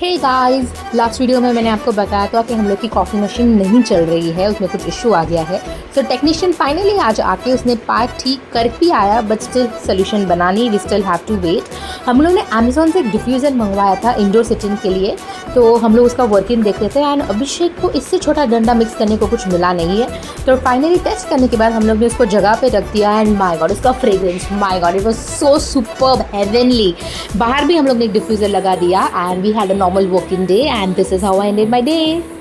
Hey guys, last video में मैंने आपको बताया था कि हम लोग की कॉफ़ी मशीन नहीं चल रही है, उसमें कुछ इशू आ गया है। तो टेक्नीशियन फाइनली आज आके उसने पार्ट ठीक कर भी आया, बट स्टिल सोल्यूशन बना नहीं, we still have to wait. हम लोग ने अमेज़ॉन से एक डिफ्यूज़र मंगवाया था इंडोर सिटिंग के लिए, तो हम लोग उसका वर्किंग देख रहे थे एंड अभिषेक को इससे छोटा डंडा मिक्स करने को कुछ मिला नहीं है। तो फाइनली टेस्ट करने के बाद हम लोग ने उसको जगह पे रख दिया एंड माय गॉड, उसका fragrance, my god, it was so superb, heavenly. बाहर भी हम लोग ने एक डिफ्यूज़र लगा दिया and we had a normal working day, and this is how I ended my day.